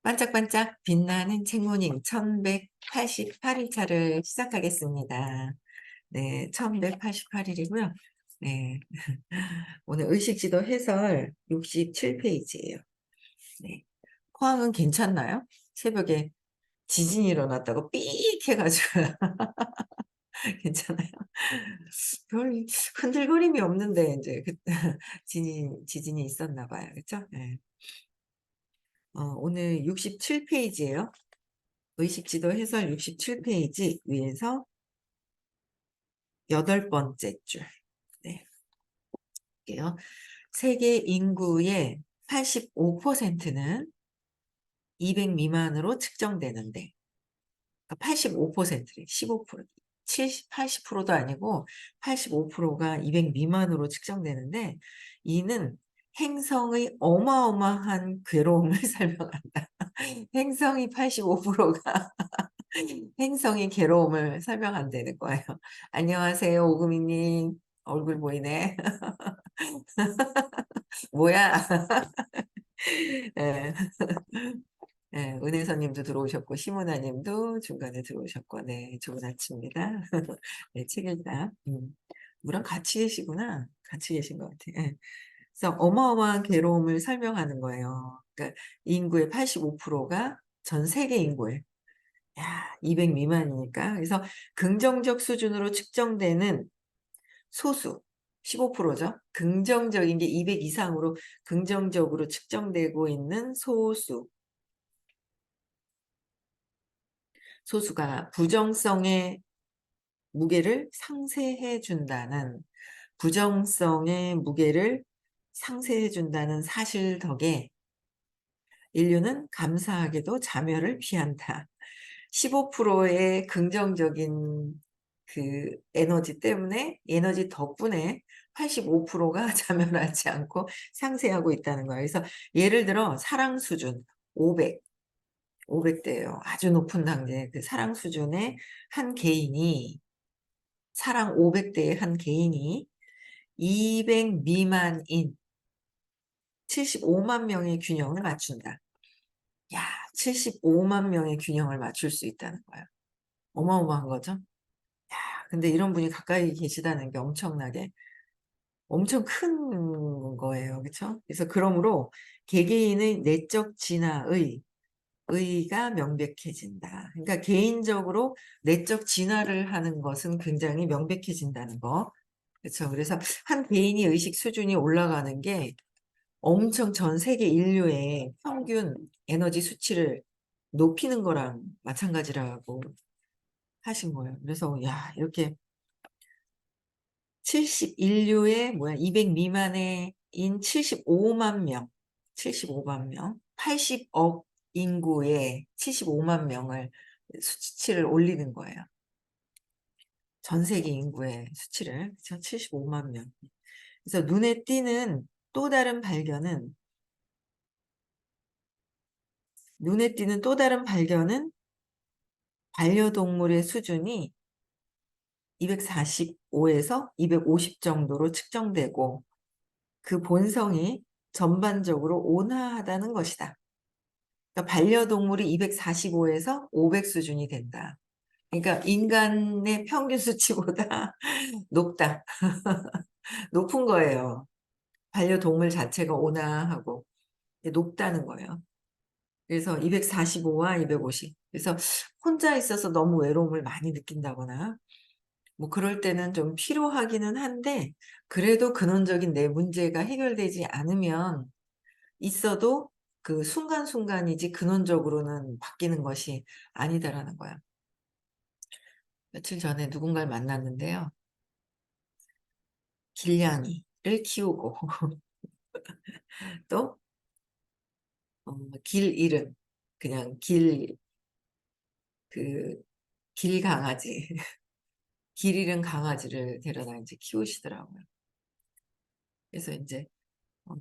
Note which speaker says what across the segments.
Speaker 1: 반짝반짝 빛나는 책모닝 1188일차를 시작하겠습니다. 네, 1188일이고요. 네, 오늘 의식지도 해설 67페이지예요. 네, 포항은 괜찮나요? 새벽에 지진이 일어났다고 삑 해가지고 괜찮아요? 별 흔들거림이 없는데 이제 지진이 있었나 봐요. 그렇죠? 네. 오늘 67페이지예요. 의식지도 해설 67페이지 위에서 8번째 줄. 네, 볼게요. 세계 인구의 85%는 200 미만으로 측정되는데, 그러니까 85%래, 15%, 70, 80%도 아니고 85%가 200 미만으로 측정되는데, 이는 행성의 어마어마한 괴로움을 설명한다. 행성이 85%가 행성의 괴로움을 설명한다는 거예요. 안녕하세요, 오금이님. 얼굴 보이네. 뭐야? 예, 예, 은혜선님도 들어오셨고, 시모나님도 중간에 들어오셨고, 네, 좋은 아침입니다. 네, 책 읽다. 누랑 같이 계시구나. 같이 계신 것 같아요. 예. 그래서 어마어마한 괴로움을 설명하는 거예요. 그러니까 인구의 85%가 전 세계 인구의 200 미만이니까. 그래서 긍정적 수준으로 측정되는 소수 15%죠. 긍정적인 게 200 이상으로 긍정적으로 측정되고 있는 소수가 부정성의 무게를 상쇄해 준다는 부정성의 무게를 상쇄해 준다는 사실 덕에 인류는 감사하게도 자멸을 피한다. 15%의 긍정적인 그 에너지 덕분에 85%가 자멸하지 않고 상쇄하고 있다는 거예요. 그래서 예를 들어 사랑 수준 500대예요. 아주 높은 단계. 그 사랑 수준의 한 개인이 사랑 500대의 한 개인이 200 미만인 75만 명의 균형을 맞춘다. 야, 75만 명의 균형을 맞출 수 있다는 거예요. 어마어마한 거죠. 근데 이런 분이 가까이 계시다는 게 엄청 큰 거예요. 그렇죠? 그래서 그러므로 개개인의 내적 진화의 의가 명백해진다. 그러니까 개인적으로 내적 진화를 하는 것은 굉장히 명백해진다는 거. 그렇죠? 그래서 한 개인이 의식 수준이 올라가는 게 엄청 전 세계 인류의 평균 에너지 수치를 높이는 거랑 마찬가지라고 하신 거예요. 그래서 이렇게 인류의 200 미만의 인 75만 명, 75만 명, 80억 인구의 75만 명을 수치를 올리는 거예요. 전 세계 인구의 수치를, 그쵸? 75만 명. 그래서 눈에 띄는 또 다른 발견은, 반려동물의 수준이 245에서 250 정도로 측정되고 그 본성이 전반적으로 온화하다는 것이다. 그러니까 반려동물이 245에서 500 수준이 된다. 그러니까 인간의 평균 수치보다 높다. 높은 거예요. 반려동물 자체가 온화하고 높다는 거예요. 그래서 245와 250. 그래서 혼자 있어서 너무 외로움을 많이 느낀다거나 뭐 그럴 때는 좀 필요하기는 한데 그래도 근원적인 내 문제가 해결되지 않으면 있어도 그 순간순간이지 근원적으로는 바뀌는 것이 아니다라는 거야. 며칠 전에 누군가를 만났는데요. 길냥이를 키우고 또 길 잃은 그냥 그 길 강아지 길 잃은 강아지를 데려다 이제 키우시더라고요. 그래서 이제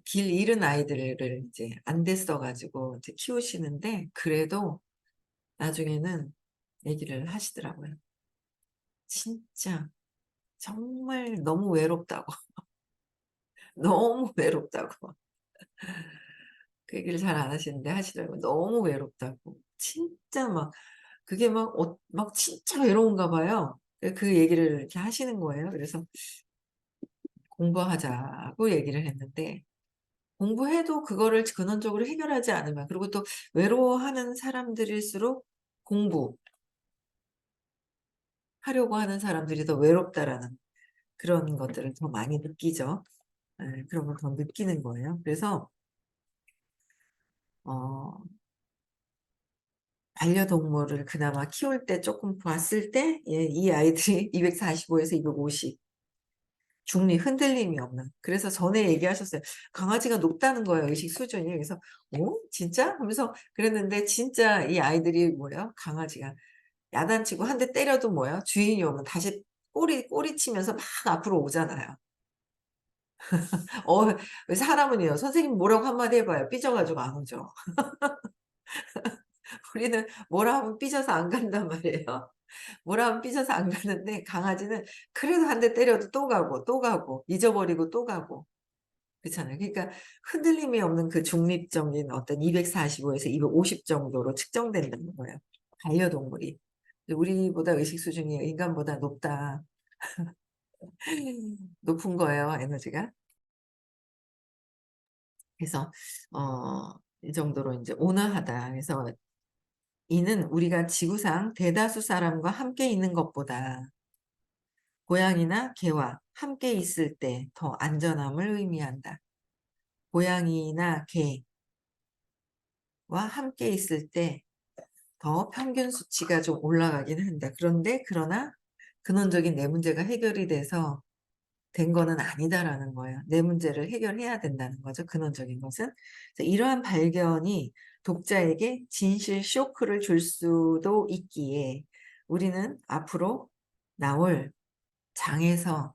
Speaker 1: 길 잃은 아이들을 이제 안 됐어가지고 이제 키우시는데 그래도 나중에는 얘기를 하시더라고요. 진짜 정말 너무 외롭다고 너무 외롭다고 그 얘기를 잘 안 하시는데 하시더라고요. 너무 외롭다고. 진짜 막 그게 막 진짜 외로운가 봐요. 그 얘기를 이렇게 하시는 거예요. 그래서 공부하자고 얘기를 했는데 공부해도 그거를 근원적으로 해결하지 않으면, 그리고 또 외로워하는 사람들일수록 공부하려고 하는 사람들이 더 외롭다라는 그런 것들을 더 많이 느끼죠. 예, 그런 걸 더 느끼는 거예요. 그래서 어 반려동물을 그나마 키울 때 쪼끔 봤을 때 이 아이들이 245 에서 250, 중립 흔들림이 없는. 그래서 전에 얘기하셨어요. 강아지가 높다는 거예요, 의식 수준이. 그래서 "어 진짜?" 하면서 그랬는데, 진짜 이 아이들이 뭐예요? 강아지가 야단치고 한 대 때려도 뭐예요? 주인이 오면 다시 꼬리치면서 막 앞으로 오잖아요. 사람은요. 선생님 뭐라고 한마디 해 봐요. 삐져 가지고 안 오죠. 우리는 뭐라 하면 삐져서 안 간단 말이에요. 뭐라 하면 삐져서 안 가는데, 강아지는 그래도 한 대 때려도 또 가고 또 가고 잊어버리고 또 가고 그렇잖아요. 그러니까 흔들림이 없는 그 중립적인 어떤 245 에서 250 정도로 측정된다는 거예요, 반려동물이. 우리보다 의식 수준이 인간보다 높은 거예요, 에너지가. 그래서 이 정도로 인제 온화하다. 그래서 이는 우리가 지구상 대다수 사람과 함께 있는 것보다 고양이나 개와 함께 있을 때 더 안전함을 의미한다. 고양이나 개와 함께 있을 때 더 평균 수치가 좀 올라가긴 한다. 그러나 근원적인 내 문제가 해결이 돼서 된 거는 아니다라는 거예요. 내 문제를 해결해야 된다는 거죠, 근원적인 것은. 그래서 이러한 발견이 독자에게 진실 쇼크를 줄 수도 있기에 우리는 앞으로 나올 장에서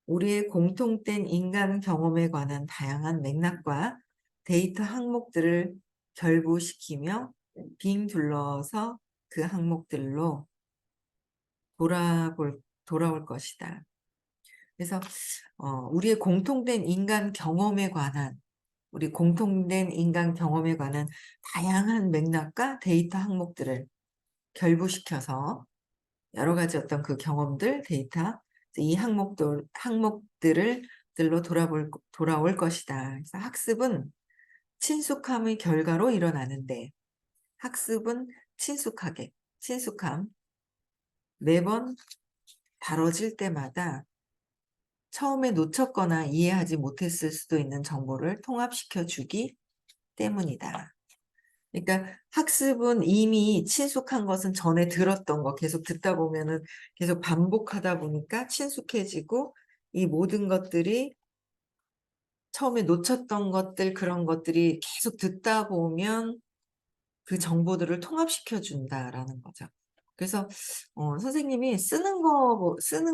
Speaker 1: 우리의 공통된 인간 경험에 관한 다양한 맥락과 데이터 항목들을 결부시키며 빙 둘러서 그 항목들로 돌아올 것이다. 그래서 우리의 공통된 인간 경험에 관한 우리 공통된 인간 경험에 관한 다양한 맥락과 데이터 항목들을 결부시켜서 여러 가지 어떤 그 경험들, 데이터, 이 항목들을 들로 돌아올 것이다. 그래서 학습은 친숙함의 결과로 일어나는데, 학습은 친숙함, 매번 다뤄질 때마다 처음에 놓쳤거나 이해하지 못했을 수도 있는 정보를 통합시켜 주기 때문이다. 그러니까 학습은 이미 친숙한 것은 전에 들었던 거 계속 듣다 보면은 계속 반복하다 보니까 친숙해지고, 이 모든 것들이 처음에 놓쳤던 것들, 그런 것들이 계속 듣다 보면 그 정보들을 통합시켜 준다라는 거죠. 그래서 선생님이 쓰는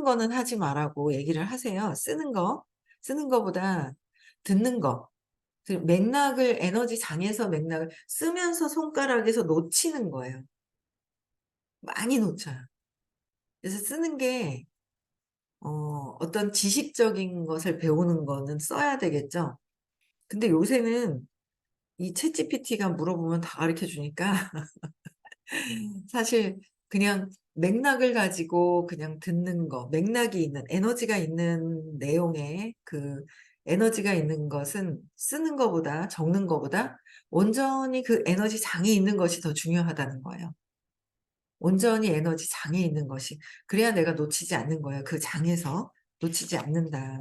Speaker 1: 거는 하지 말라고 얘기를 하세요. 쓰는 거보다 듣는 거. 그 에너지 장에서 맥락을 쓰면서 손가락에서 놓치는 거예요. 많이 놓쳐요. 그래서 쓰는 게 어떤 지식적인 것을 배우는 거는 써야 되겠죠. 근데 요새는 이 챗GPT가 물어보면 다 가르쳐 주니까 사실 그냥 맥락을 가지고 그냥 듣는 거, 맥락이 있는 에너지가 있는 내용에 그 에너지가 있는 것은 쓰는 거보다 적는 거보다 온전히 그 에너지 장에 있는 것이 더 중요하다는 거예요. 온전히 에너지 장에 있는 것이. 그래야 내가 놓치지 않는 거예요. 그 장에서 놓치지 않는다.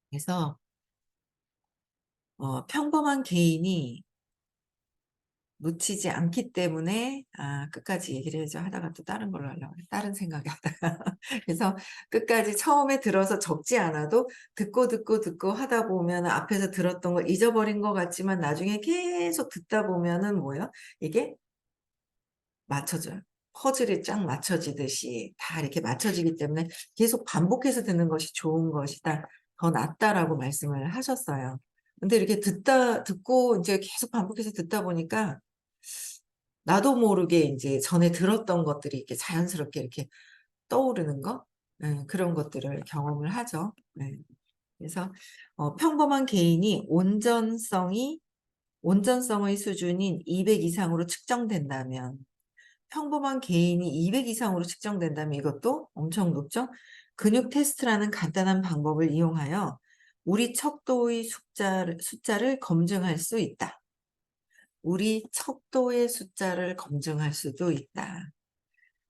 Speaker 1: 그래서 평범한 개인이 놓치지 않기 때문에, 끝까지 얘기를 해야죠. 하다가 또 다른 걸로 하려고 그래. 다른 생각이 하다가. 그래서 끝까지 처음에 들어서 적지 않아도 듣고 하다 보면 앞에서 들었던 걸 잊어버린 것 같지만 나중에 계속 듣다 보면은 뭐예요? 이게 맞춰져요. 퍼즐이 쫙 맞춰지듯이 다 이렇게 맞춰지기 때문에 계속 반복해서 듣는 것이 좋은 것이다. 더 낫다라고 말씀을 하셨어요. 근데 이렇게 듣고 인제 계속 반복해서 듣다 보니까 나도 모르게 인제 전에 들었던 것들이 이렇게 자연스럽게 이렇게 떠오르는 거? 예, 그런 것들을 경험을 하죠. 네. 그래서 평범한 개인이 온전성의 수준인 200 이상으로 측정된다면, 평범한 개인이 200 이상으로 측정된다면 이것도 엄청 높죠. 근육 테스트라는 간단한 방법을 이용하여 우리 척도의 숫자를 검증할 수 있다. 우리 척도의 숫자를 검증할 수도 있다.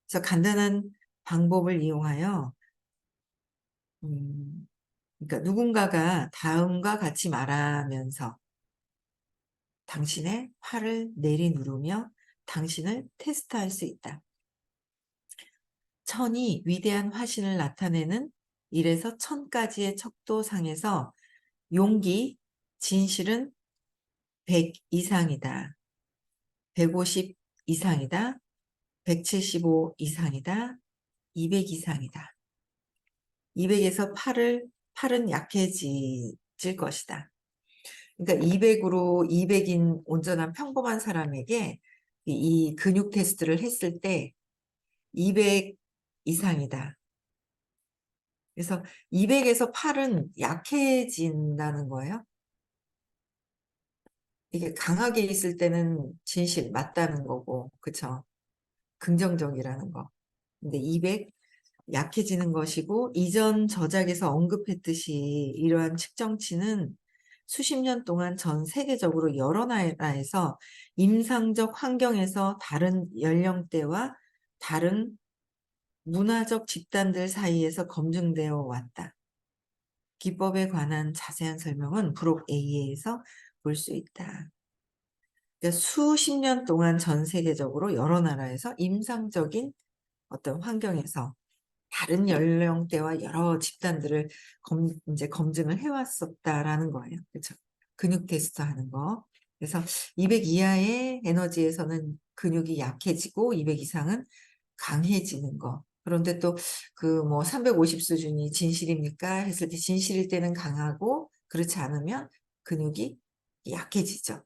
Speaker 1: 그래서 간단한 방법을 이용하여 그러니까 누군가가 다음과 같이 말하면서 당신의 팔을 내리누르며 당신을 테스트할 수 있다. 천이 위대한 화신을 나타내는 1에서 1000까지의 척도상에서 용기, 진실은 100 이상이다. 150 이상이다. 175 이상이다. 200 이상이다. 200에서 팔은 약해질 것이다. 그러니까 200인 온전한 평범한 사람에게 이 근육 테스트를 했을 때 200 이상이다. 그래서 200에서 팔은 약해진다는 거예요. 이게 강하게 있을 때는 진실 맞다는 거고, 그쵸? 긍정적이라는 거. 근데 200 약해지는 것이고, 이전 저작에서 언급했듯이 이러한 측정치는 수십 년 동안 전 세계적으로 여러 나라에서 임상적 환경에서 다른 연령대와 다른 문화적 집단들 사이에서 검증되어 왔다. 기법에 관한 자세한 설명은 브록 A에서 볼 수 있다. 그러니까 수십 년 동안 전 세계적으로 여러 나라에서 임상적인 어떤 환경에서 다른 연령대와 여러 집단들을 이제 검증을 해왔었다라는 거예요. 그렇죠? 근육 테스트 하는 거. 그래서 200 이하의 에너지에서는 근육이 약해지고 200 이상은 강해지는 거. 그런데 또 그 뭐 350 수준이 진실입니까? 했을 때 진실일 때는 강하고 그렇지 않으면 근육이 약해지죠.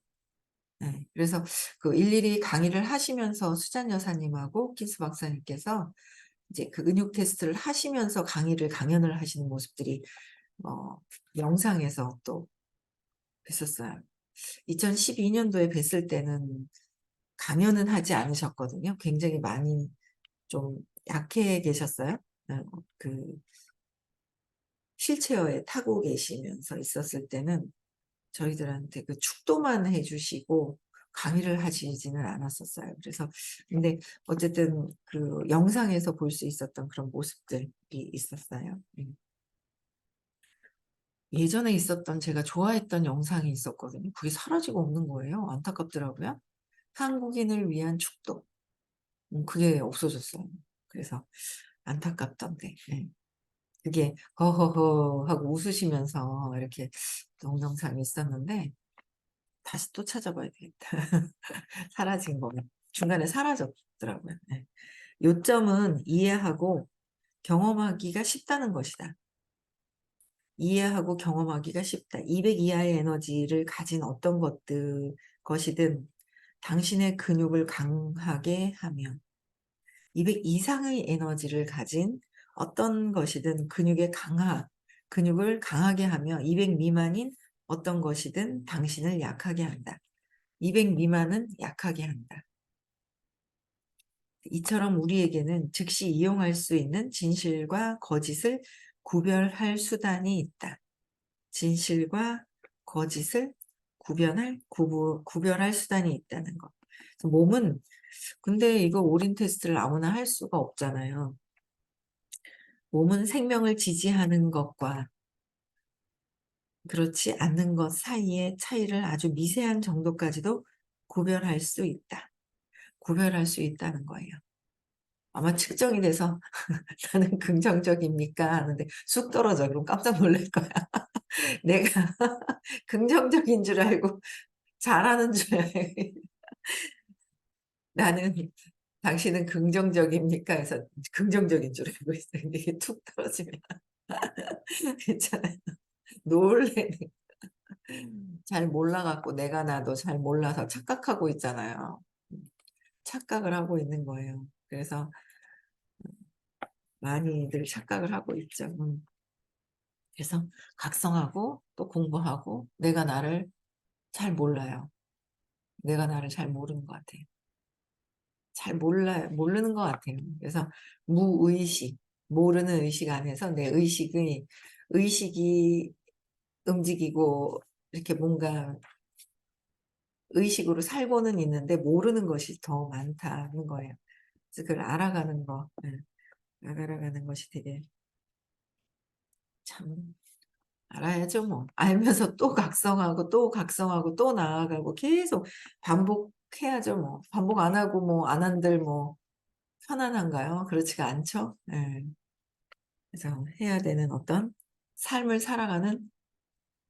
Speaker 1: 네. 그래서 그 일일이 강의를 하시면서 수잔 여사님하고 킨스 박사님께서 이제 그 근육 테스트를 하시면서 강연을 하시는 모습들이 영상에서 또 뵀었어요. 2012년도에 뵀을 때는 강연은 하지 않으셨거든요. 굉장히 많이 좀 약해 계셨어요. 그 휠체어에 타고 계시면서 있었을 때는 저희들한테 그 축도만 해주시고 강의를 하시지는 않았었어요. 그래서 근데 어쨌든 그 영상에서 볼 수 있었던 그런 모습들이 있었어요. 예전에 있었던 제가 좋아했던 영상이 있었거든요. 그게 사라지고 없는 거예요. 안타깝더라고요. 한국인을 위한 축도. 그게 없어졌어요. 그래서 안타깝던데. 네. 그게 허허허 하고 웃으시면서 이렇게 동영상이 있었는데 다시 또 찾아봐야 되겠다. 사라진 거면 중간에 사라졌더라고요. 네. 요점은 이해하고 경험하기가 쉽다는 것이다. 이해하고 경험하기가 쉽다. 200 이하의 에너지를 가진 어떤 것이든 당신의 근육을 강하게 하면 200 이상의 에너지를 가진 어떤 것이든 근육을 강하게 하며 200 미만인 어떤 것이든 당신을 약하게 한다. 200 미만은 약하게 한다. 이처럼 우리에게는 즉시 이용할 수 있는 진실과 거짓을 구별할 수단이 있다. 진실과 거짓을 구별할 수단이 있다는 것. 몸은 근데 이거 올인 테스트를 아무나 할 수가 없잖아요. 몸은 생명을 지지하는 것과 그렇지 않는 것 사이의 차이를 아주 미세한 정도까지도 구별할 수 있다. 구별할 수 있다는 거예요. 아마 측정이 돼서 나는 긍정적입니까? 하는데 쑥 떨어져. 그럼 깜짝 놀랄 거야. 내가 긍정적인 줄 알고 잘하는 줄 알고 나는 당신은 긍정적입니까? 해서 긍정적인 줄 알고 있어요. 근데 이게 툭 떨어지면 괜찮아요. 놀래는 잘 몰라 갖고 내가 나도 잘 몰라서 착각하고 있잖아요. 착각을 하고 있는 거예요. 그래서 많이들 착각을 하고 있죠. 그래서 각성하고 또 공부하고 내가 나를 잘 몰라요. 내가 나를 잘 모르는 것 같아요. 잘 몰라요. 모르는 것 같아요. 그래서 무의식, 모르는 의식 안에서 내 의식이 움직이고 이렇게 뭔가 의식으로 살고는 있는데 모르는 것이 더 많다는 거예요. 그래서 그걸 알아가는 거, 알아가는 것이 되게 참 알아야죠 뭐. 알면서 또 각성하고 또 각성하고 또 나아가고 계속 반복해야죠 뭐. 반복 안 하고 뭐 안 한들 뭐 편안한가요? 그렇지가 않죠. 예. 그래서 해야 되는 어떤 삶을 살아가는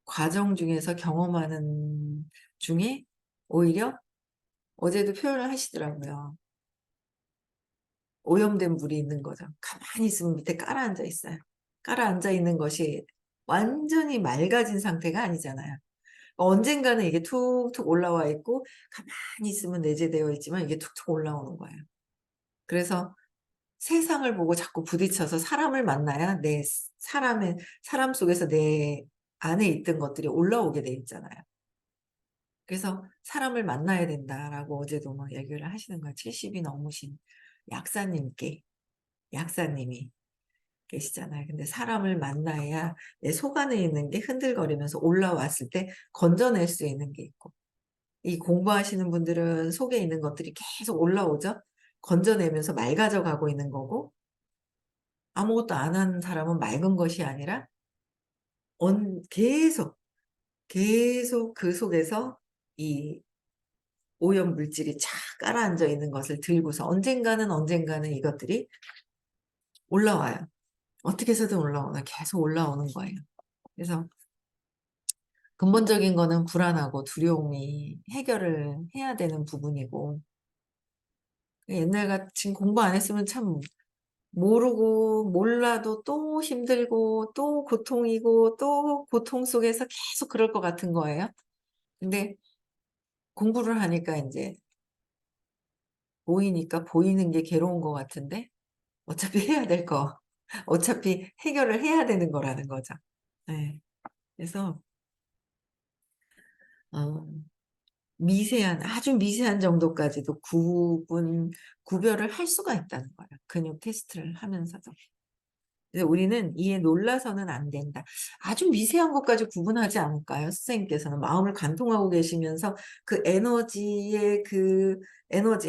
Speaker 1: 과정 중에서 경험하는 중에 오히려 어제도 표현을 하시더라고요. 오염된 물이 있는 거죠. 가만히 있으면 밑에 깔아앉아 있어요. 깔아앉아 있는 것이 완전히 맑아진 상태가 아니잖아요. 언젠가는 이게 툭툭 올라와 있고 가만히 있으면 내재되어 있지만 이게 툭툭 올라오는 거예요. 그래서 세상을 보고 자꾸 부딪혀서 사람을 만나야 내 사람 속에서 내 안에 있던 것들이 올라오게 돼 있잖아요. 그래서 "사람을 만나야 된다."라고 어제도 막 얘기를 하시는 거예요. 70이 넘으신 약사님이 계시잖아요. 근데 사람을 만나야 내 속 안에 있는 게 흔들거리면서 올라왔을 때 건져낼 수 있는 게 있고 이 공부하시는 분들은 속에 있는 것들이 계속 올라오죠. 건져내면서 맑아져 가고 있는 거고 아무것도 안 한 사람은 맑은 것이 아니라 계속 그 속에서 이 오염 물질이 착 가라앉아 있는 것을 들고서 언젠가는 이것들이 올라와요. 어떻게 해서든 올라오나 계속 올라오는 거예요. 그래서 근본적인 거는 불안하고 두려움이 해결을 해야 되는 부분이고 옛날같이 공부 안 했으면 참 모르고 몰라도 또 힘들고 또 고통이고 또 고통 속에서 계속 그럴 것 같은 거예요. 근데 공부를 하니까 인제 보이니까 보이는 게 괴로운 것 같은데 어차피 해야 될 거 어차피 해결을 해야 되는 거라는 거죠. 예. 그래서 어 미세한 아주 미세한 정도까지도 구별을 할 수가 있다는 거예요, 근육 테스트를 하면서도. 그래서 우리는 이에 놀라서는 안 된다. 아주 미세한 것까지 구분하지 않을까요? 선생님께서는 마음을 관통하고 계시면서 그 에너지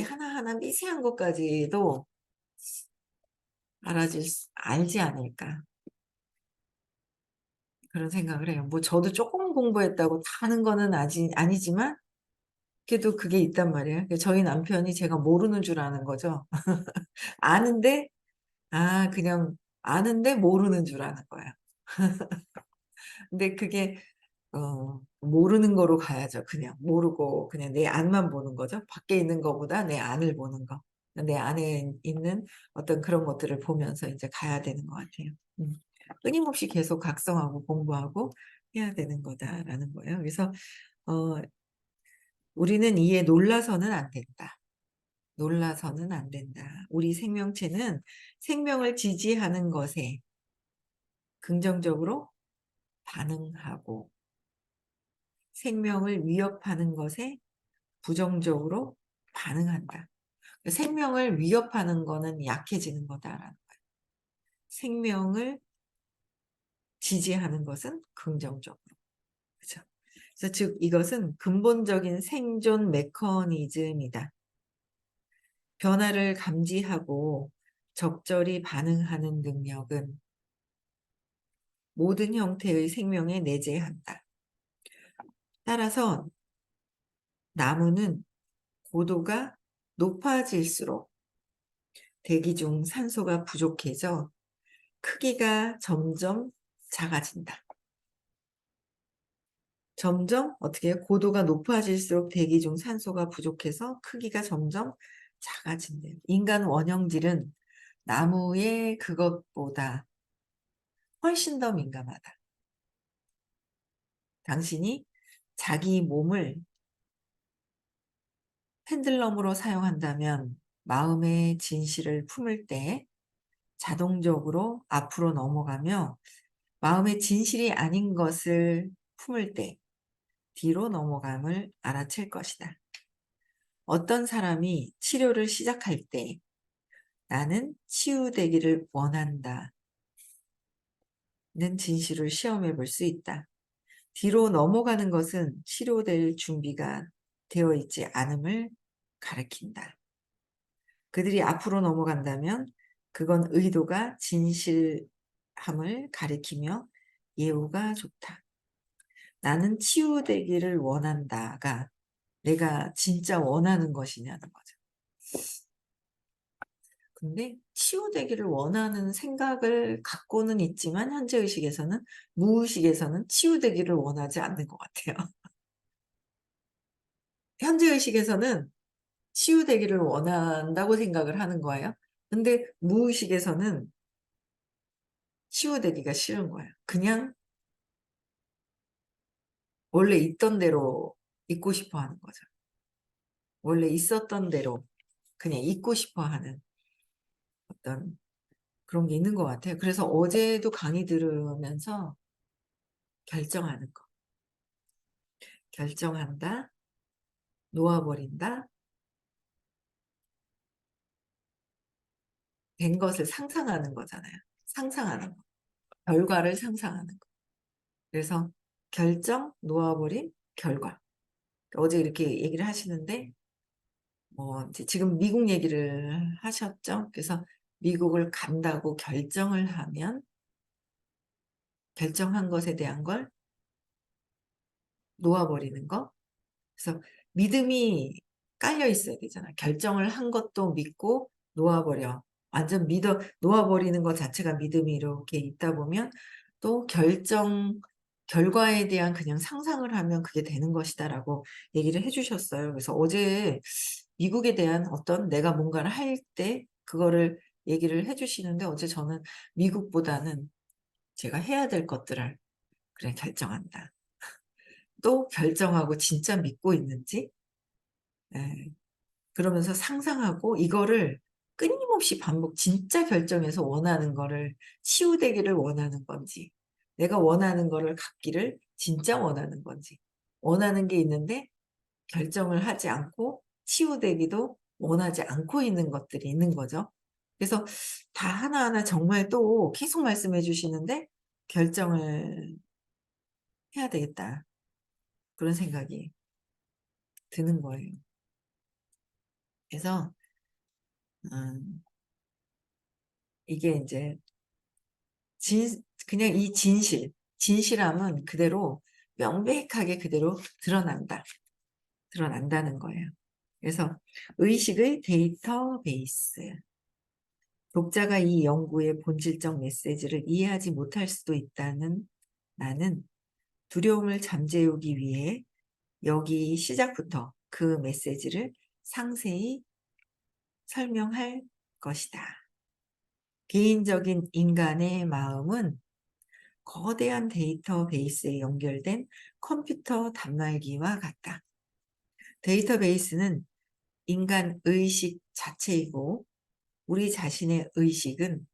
Speaker 1: 하나하나 미세한 것까지도 알지 않을까 그런 생각을 해요. 뭐 저도 쪼끔 공부했다고 다 아는 거는 아니지만 그래도 그게 있단 말이에요. 저희 남편이 제가 모르는 줄 아는 거죠. 아는데 그냥 아는데 모르는 줄 아는 거예요. 근데 그게 모르는 거로 가야죠 그냥. 모르고 그냥 내 안만 보는 거죠. 밖에 있는 거보다 내 안을 보는 거. 내 안에 있는 어떤 그런 것들을 보면서 인제 가야 되는 것 같아요. 음. 끊임없이 계속 각성하고 공부하고 해야 되는 거다라는 거예요. 그래서 어 '우리는 이에 놀라서는 안 된다. 놀라서는 안 된다. 우리 생명체는 생명을 지지하는 것에 긍정적으로 반응하고 생명을 위협하는 것에 부정적으로 반응한다. 생명을 위협하는 거는 약해지는 거다라는 거예요. 생명을 지지하는 것은 긍정적으로. 그죠? 그래서 즉 이것은 근본적인 생존 메커니즘이다. 변화를 감지하고 적절히 반응하는 능력은 모든 형태의 생명에 내재한다. 따라서 나무는 고도가 높아질수록 대기 중 산소가 부족해져 크기가 점점 작아진다. 점점 어떻게 해요? 고도가 높아질수록 대기 중 산소가 부족해서 크기가 점점 작아진대요. 인간 원형질은 나무의 그것보다 훨씬 더 민감하다. 당신이 자기 몸을 펜들럼으로 사용한다면 마음의 진실을 품을 때 자동적으로 앞으로 넘어가며 마음의 진실이 아닌 것을 품을 때 뒤로 넘어감을 알아챌 것이다. 어떤 사람이 치료를 시작할 때 나는 치유되기를 원한다는 진실을 시험해 볼 수 있다. 뒤로 넘어가는 것은 치료될 준비가 되어 있지 않음을 가리킨다. 그들이 앞으로 넘어간다면 그건 의도가 진실함을 가리키며 예우가 좋다. 나는 치유되기를 원한다가 내가 진짜 원하는 것이냐는 거죠. 근데 치유되기를 원하는 생각을 갖고는 있지만 현재 의식에서는, 무의식에서는 치유되기를 원하지 않는 것 같아요. 현재 의식에서는 치유되기를 원한다고 생각을 하는 거예요. 근데 무의식에서는 치유되기가 싫은 거예요. 그냥 원래 있던 대로 있고 싶어 하는 거죠. 원래 있었던 대로 그냥 있고 싶어 하는 어떤 그런 게 있는 것 같아요. 그래서 어제도 강의 들으면서 결정하는 거. 결정한다, 놓아버린다, 된 것을 상상하는 거잖아요. 상상하는 거. 결과를 상상하는 거. 그래서 결정, 놓아버림, 결과. 어제 이렇게 얘기를 하시는데 이제 지금 미국 얘기를 하셨죠. 그래서 미국을 간다고 결정을 하면 결정한 것에 대한 걸 놓아버리는 거. 그래서 믿음이 깔려 있어야 되잖아. 결정을 한 것도 믿고 놓아버려. 완전 놓아버리는 것 자체가 믿음이 이렇게 있다 보면 또 결과에 대한 그냥 상상을 하면 그게 되는 것이다라고 얘기를 해주셨어요. 그래서 어제 미국에 대한 어떤 내가 뭔가를 할 때 그거를 얘기를 해주시는데 어제 저는 미국보다는 제가 해야 될 것들을 그래 결정한다. 또 결정하고 진짜 믿고 있는지 예. 그러면서 상상하고 이거를 끊임없이 진짜 결정해서 원하는 거를 치유되기를 원하는 건지 내가 원하는 거를 갖기를 진짜 원하는 건지 원하는 게 있는데 결정을 하지 않고 치유되기도 원하지 않고 있는 것들이 있는 거죠. 그래서 다 하나하나 정말 또 계속 말씀해 주시는데 결정을 해야 되겠다. 그런 생각이 드는 거예요. 그래서 음 이게 이제 그냥 이 진실함은 그대로 명백하게 그대로 드러난다는 거예요. 그래서 의식의 데이터베이스. 독자가 이 연구의 본질적 메시지를 이해하지 못할 수도 있다는 나는 두려움을 잠재우기 위해 여기 시작부터 그 메시지를 상세히 설명할 것이다. 개인적인 인간의 마음은 거대한 데이터베이스에 연결된 컴퓨터 단말기와 같다. 데이터베이스는 인간 의식 자체이고 우리 자신의 의식은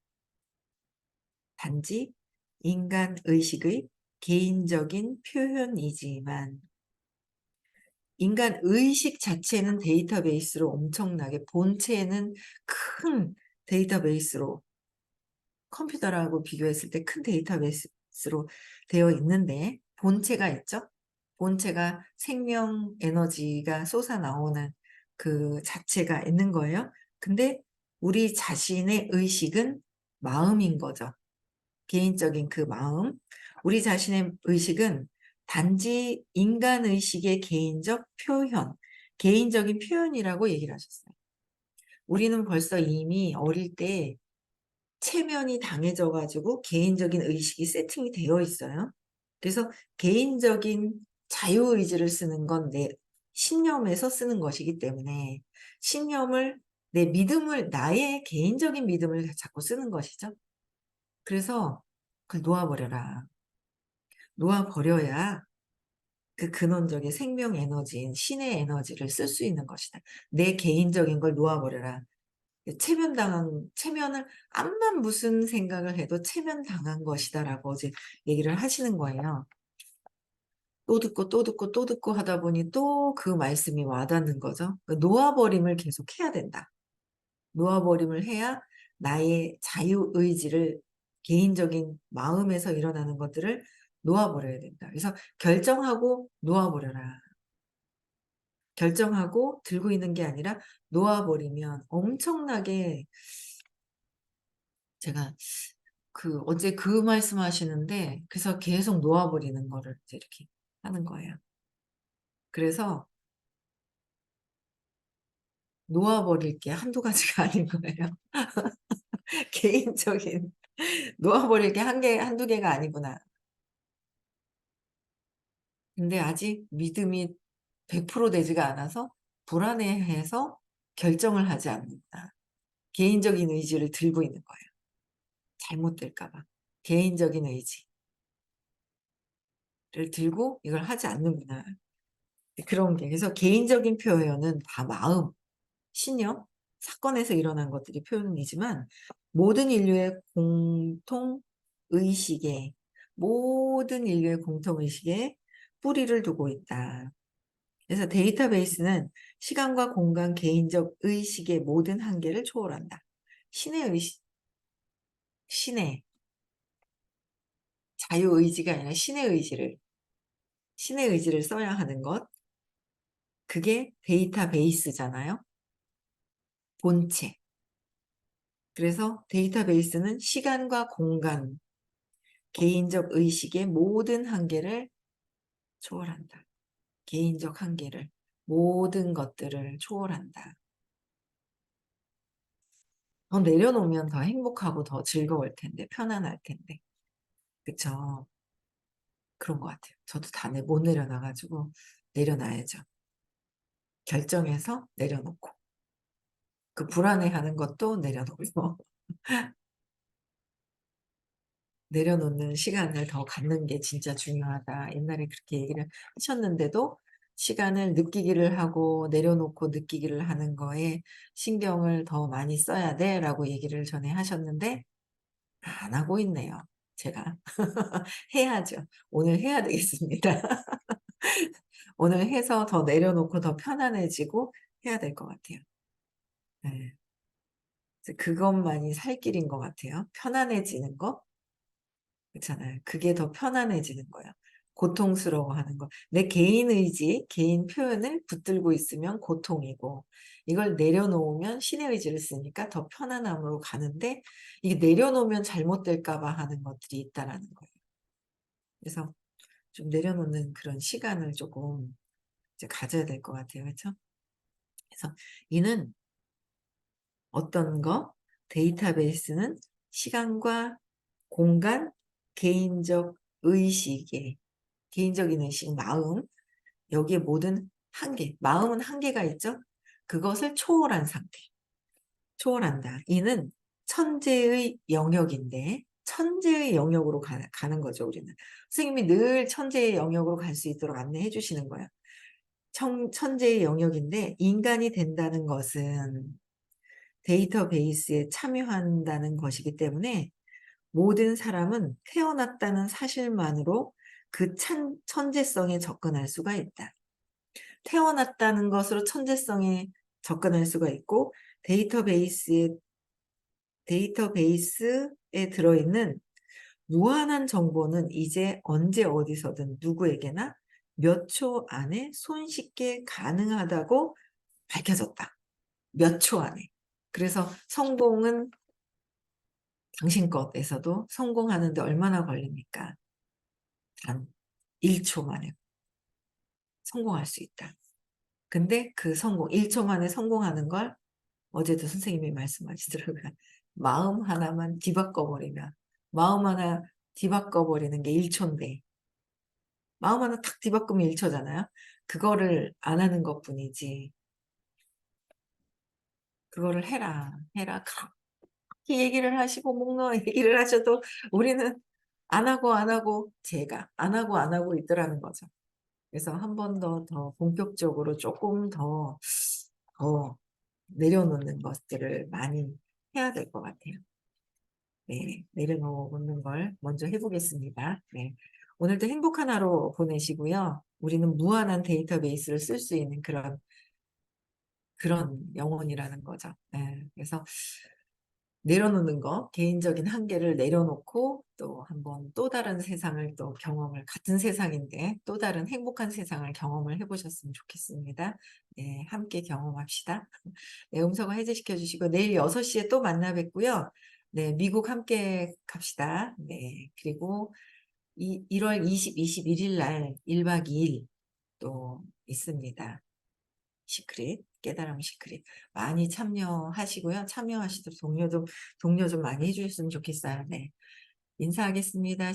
Speaker 1: 단지 인간 의식의 개인적인 표현이지만 인간 의식 자체는 데이터베이스로 엄청나게 본체는 큰 데이터베이스로 컴퓨터라고 비교했을 때 큰 데이터베이스로 되어 있는데 본체가 있죠. 본체가 생명 에너지가 솟아나오는 그 자체가 있는 거예요. 근데 우리 자신의 의식은 마음인 거죠. 개인적인 그 마음. 우리 자신의 의식은 단지 인간 의식의 개인적 표현, 개인적인 표현이라고 얘기를 하셨어요. 우리는 벌써 이미 어릴 때 체면이 당해져 가지고 개인적인 의식이 세팅이 되어 있어요. 그래서 개인적인 자유의지를 쓰는 건 내 신념에서 쓰는 것이기 때문에 신념을 내 믿음을 나의 개인적인 믿음을 자꾸 쓰는 것이죠. 그래서 그걸 놓아버려라. 놓아버려야 그 근원적인 생명 에너지인 신의 에너지를 쓸 수 있는 것이다. 내 개인적인 걸 놓아버려라. 체면을 암만 무슨 생각을 해도 체면당한 것이다라고 어제 얘기를 하시는 거예요. 또 듣고 또 듣고 또 듣고 하다 보니 또 그 말씀이 와닿는 거죠. 놓아버림을 계속 해야 된다. 놓아버림을 해야 나의 자유의지를, 개인적인 마음에서 일어나는 것들을 놓아버려야 된다. 그래서 결정하고 놓아버려라. 결정하고 들고 있는 게 아니라 놓아버리면 엄청나게, 제가 어제 그 말씀하시는데 그래서 계속 놓아버리는 거를 이제 이렇게 하는 거예요. 그래서 놓아버릴 게 한두 가지가 아닌 거예요. 개인적인 놓아버릴 게 한두 개가 아니구나. 근데 아직 믿음이 100% 되지가 않아서 불안해해서 결정을 하지 않는다. 개인적인 의지를 들고 있는 거예요. 잘못될까 봐. 개인적인 의지를 들고 이걸 하지 않는구나. 그런 게. 그래서 개인적인 표현은 다 마음, 신념, 사건에서 일어난 것들이 표현이지만 모든 인류의 공통의식에, 모든 인류의 공통의식에 뿌리를 두고 있다. 그래서 데이터베이스는 시간과 공간, 개인적 의식의 모든 한계를 초월한다. 신의 의식, 신의 자유의지가 아니라 신의 의지를 써야 하는 것. 그게 데이터베이스잖아요. 본체. 그래서 데이터베이스는 시간과 공간, 개인적 의식의 모든 한계를 초월한다. 개인적 한계를, 모든 것들을 초월한다. 더 내려놓으면 더 행복하고 더 즐거울 텐데, 편안할 텐데. 그쵸? 그런 것 같아요. 저도 다 못 내려놔가지고 내려놔야죠. 결정해서 내려놓고, 그 불안해하는 것도 내려놓고 내려놓는 시간을 더 갖는 게 진짜 중요하다. 옛날에 그렇게 얘기를 하셨는데도 시간을 느끼기를 하고 내려놓고 느끼기를 하는 거에 신경을 더 많이 써야 돼라고 얘기를 전에 하셨는데 안 하고 있네요. 제가 해야죠. 오늘 해야 되겠습니다. 오늘 해서 더 내려놓고 더 편안해지고 해야 될 것 같아요. 네. 그것만이 살 길인 것 같아요. 편안해지는 거. 그렇잖아요. 그게 더 편안해지는 거예요. 고통스러워하는 거. 내 개인 의지, 개인 표현을 붙들고 있으면 고통이고 이걸 내려놓으면 신의 의지를 쓰니까 더 편안함으로 가는데 이게 내려놓으면 잘못될까 봐 하는 것들이 있다라는 거예요. 그래서 좀 내려놓는 그런 시간을 조금 이제 가져야 될 것 같아요. 그렇죠? 그래서 이는 어떤 거? 데이터베이스는 시간과 공간, 개인적 의식의, 개인적인 의식, 마음, 여기에 모든 한계, 마음은 한계가 있죠? 그것을 초월한 상태, 초월한다. 이는 천재의 영역인데 천재의 영역으로 가는 거죠. 우리는 선생님이 늘 천재의 영역으로 갈 수 있도록 안내해 주시는 거예요. 천재의 영역인데 인간이 된다는 것은 데이터베이스에 참여한다는 것이기 때문에 모든 사람은 태어났다는 사실만으로 그 천재성에 접근할 수가 있다. 태어났다는 것으로 천재성에 접근할 수가 있고 데이터베이스에 들어있는 무한한 정보는 이제 언제 어디서든 누구에게나 몇 초 안에 손쉽게 가능하다고 밝혀졌다. 몇 초 안에. 그래서 성공은 당신 것에서도 성공하는데 얼마나 걸립니까? 단 1초 만에 성공할 수 있다. 근데 그 1초 만에 성공하는 걸 어제도 선생님이 말씀하시더라고요. 마음 하나만 뒤바꿔버리면, 마음 하나 뒤바꿔버리는 게 1초인데, 마음 하나 탁 뒤바꾸면 1초잖아요. 그거를 안 하는 것 뿐이지. 그거를 해라. 그렇게 얘기를 하시고, 목 놓아 얘기를 하셔도 우리는 안 하고 제가 안 하고 있더라는 거죠. 그래서 한 번 더 본격적으로 조금 더 내려놓는 것들을 많이 해야 될 것 같아요. 네, 내려놓는 걸 먼저 해보겠습니다. 네. 오늘도 행복한 하루 보내시고요. 우리는 무한한 데이터베이스를 쓸 수 있는 그런 영혼이라는 거죠. 네, 그래서 내려놓는 거, 개인적인 한계를 내려놓고 또 한번 또 다른 세상을 또 경험을, 같은 세상인데 또 다른 행복한 세상을 경험을 해보셨으면 좋겠습니다. 네, 함께 경험합시다. 네, 음성을 해제시켜 주시고 내일 6시에 또 만나 뵙고요. 네, 미국 함께 갑시다. 네, 그리고 1월 20, 21일 날 1박 2일 또 있습니다. 시크릿, 깨달음 시크릿. 많이 참여하시고요. 참여하시도록 동료 좀 많이 해주셨으면 좋겠어요. 네. 인사하겠습니다.